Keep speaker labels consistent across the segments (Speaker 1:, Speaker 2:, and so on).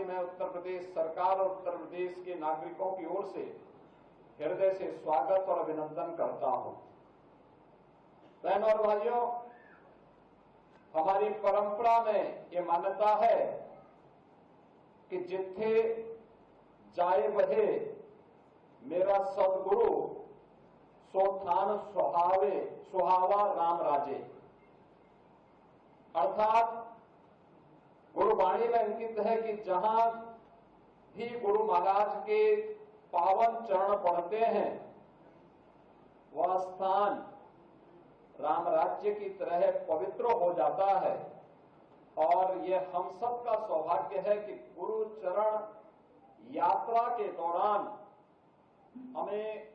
Speaker 1: मैं उत्तर प्रदेश सरकार और उत्तर प्रदेश के नागरिकों की ओर से हृदय से स्वागत और अभिनंदन करता हूं। बहनों और भाइयों, हमारी परंपरा में ये मान्यता है कि जिथे जाए बहे मेरा सदगुरु सो थान सुहावा राम राजे। अर्थात गुरुवाणी में अंकित है कि जहां भी गुरु महाराज के पावन चरण पड़ते हैं वह स्थान राम राज्य की तरह पवित्र हो जाता है। और यह हम सब का सौभाग्य है कि गुरु चरण यात्रा के दौरान हमें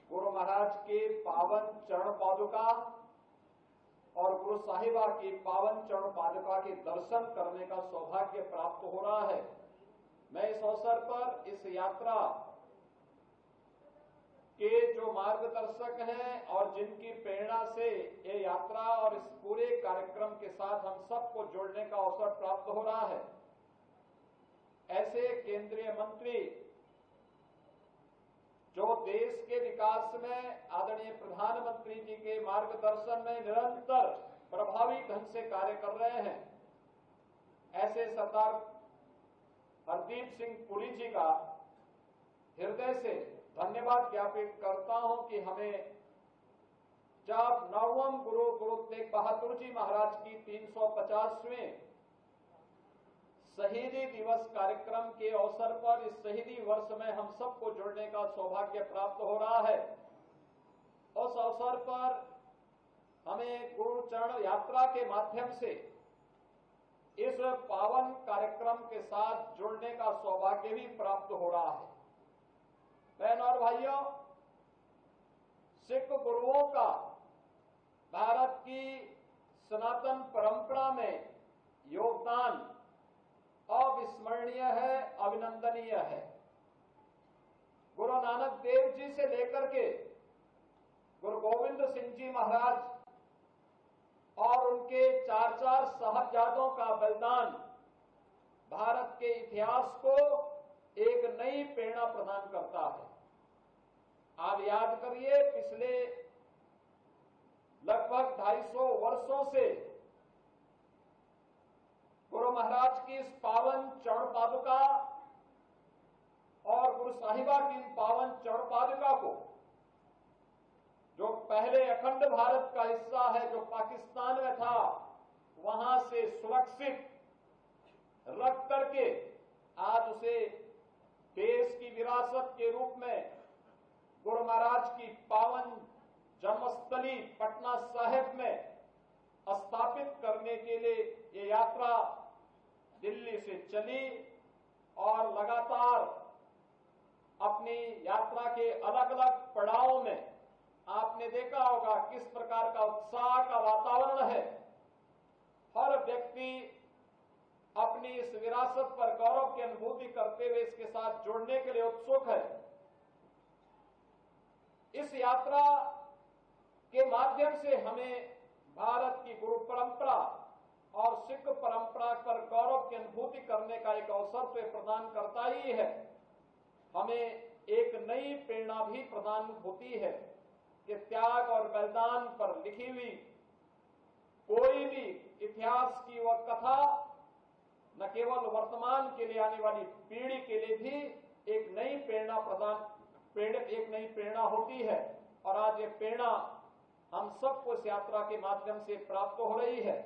Speaker 1: गुरु महाराज के पावन चरण पादुका और गुरु साहिबा की पावन चरण पादुका के दर्शन करने का सौभाग्य प्राप्त हो रहा है। मैं इस अवसर पर इस यात्रा के जो मार्गदर्शक हैं और जिनकी प्रेरणा से ये यात्रा और इस पूरे कार्यक्रम के साथ हम सबको जोड़ने का अवसर प्राप्त हो रहा है, ऐसे केंद्रीय मंत्री जो देश के विकास में आदरणीय प्रधानमंत्री जी के मार्गदर्शन में निरंतर प्रभावी ढंग से कार्य कर रहे हैं, ऐसे सरदार हरदीप सिंह पुरी जी का हृदय से धन्यवाद ज्ञापित करता हूं कि हमें जब 9वें गुरु तेग बहादुर जी महाराज की 350वें शहीदी दिवस कार्यक्रम के अवसर पर इस शहीदी वर्ष में हम सबको जुड़ने का सौभाग्य प्राप्त हो रहा है। उस अवसर पर हमें गुरु चरण यात्रा के माध्यम से इस पावन कार्यक्रम के साथ जुड़ने का सौभाग्य भी प्राप्त हो रहा है। बहनों और भाइयों, सिख गुरुओं का भारत की सनातन परंपरा में योगदान अविस्मरणीय है, अभिनंदनीय है। गुरु नानक देव जी से लेकर के गुरु गोविंद सिंह जी महाराज और उनके 4 साहबजादों का बलिदान भारत के इतिहास को एक नई प्रेरणा प्रदान करता है। आप याद करिए, पिछले लगभग 250 वर्षों से गुरु महाराज की इस पावन चरण पादुका और गुरु साहिबा की पावन चरण पादुका को, जो पहले अखंड भारत का हिस्सा है जो पाकिस्तान में था, वहां से सुरक्षित रख करके आज उसे देश की विरासत के रूप में गुरु महाराज की पावन जन्मस्थली पटना साहिब में स्थापित करने के लिए ये यात्रा दिल्ली से चली और लगातार अपनी यात्रा के अलग अलग पड़ावों में आपने देखा होगा किस प्रकार का उत्साह का वातावरण है। हर व्यक्ति अपनी इस विरासत पर गौरव की अनुभूति करते हुए इसके साथ जुड़ने के लिए उत्सुक है। इस यात्रा के माध्यम से हमें भारत की गुरु परंपरा और सिख परंपरा पर गौरव की अनुभूति करने का एक अवसर तो प्रदान करता ही है, हमें एक नई प्रेरणा भी प्रदान होती है कि त्याग और बलिदान पर लिखी हुई कोई भी इतिहास की वह कथा न केवल वर्तमान के लिए आने वाली पीढ़ी के लिए भी एक नई प्रेरणा होती है। और आज ये प्रेरणा हम सबको इस यात्रा के माध्यम से प्राप्त हो रही है।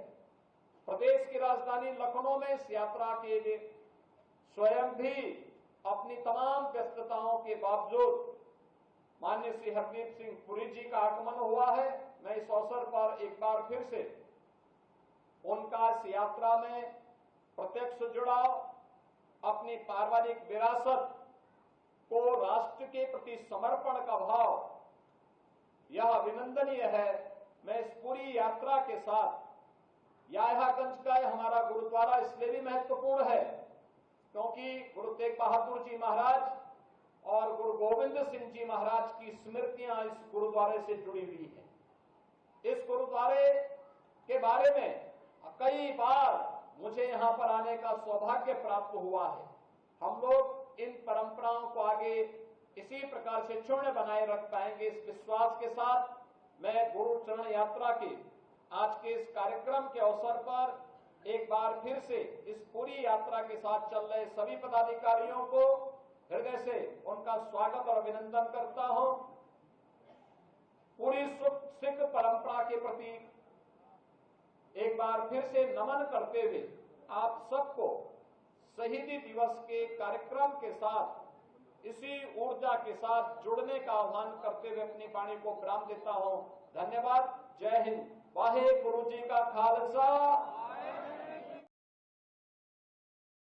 Speaker 1: प्रदेश की राजधानी लखनऊ में इस यात्रा के लिए स्वयं भी अपनी तमाम व्यस्तताओं के बावजूद माननीय श्री हरदीप सिंह पुरी जी का आगमन हुआ है। मैं इस अवसर पर एक बार फिर से उनका इस यात्रा में प्रत्यक्ष जुड़ाव, अपनी पारिवारिक विरासत को राष्ट्र के प्रति समर्पण का भाव, यह अभिनंदनीय है। मैं इस पूरी यात्रा के साथ याह्यागंज का हमारा गुरुद्वारा इसलिए भी महत्वपूर्ण है क्योंकि गुरु तेग बहादुर जी महाराज और गुरु गोविंद सिंह जी महाराज की स्मृतियां इस गुरुद्वारे से जुड़ी हुई हैं। इस गुरुद्वारे के बारे में कई बार मुझे यहां पर आने का सौभाग्य प्राप्त हुआ है। हम लोग इन परंपराओं को आगे इसी प्रकार से क्षुण्ण बनाए रख पाएंगे, इस विश्वास के साथ मैं गुरु चरण यात्रा के आज के इस कार्यक्रम के अवसर पर एक बार फिर से इस पूरी यात्रा के साथ चल रहे सभी पदाधिकारियों को हृदय से उनका स्वागत और अभिनंदन करता हूं। पूरी सिख परंपरा के प्रति एक बार फिर से नमन करते हुए आप सबको शहीदी दिवस के कार्यक्रम के साथ इसी ऊर्जा के साथ जुड़ने का आह्वान करते हुए अपनी वाणी को विराम देता हूं। धन्यवाद। जय हिंद। वाहे गुरु जी का खालसा।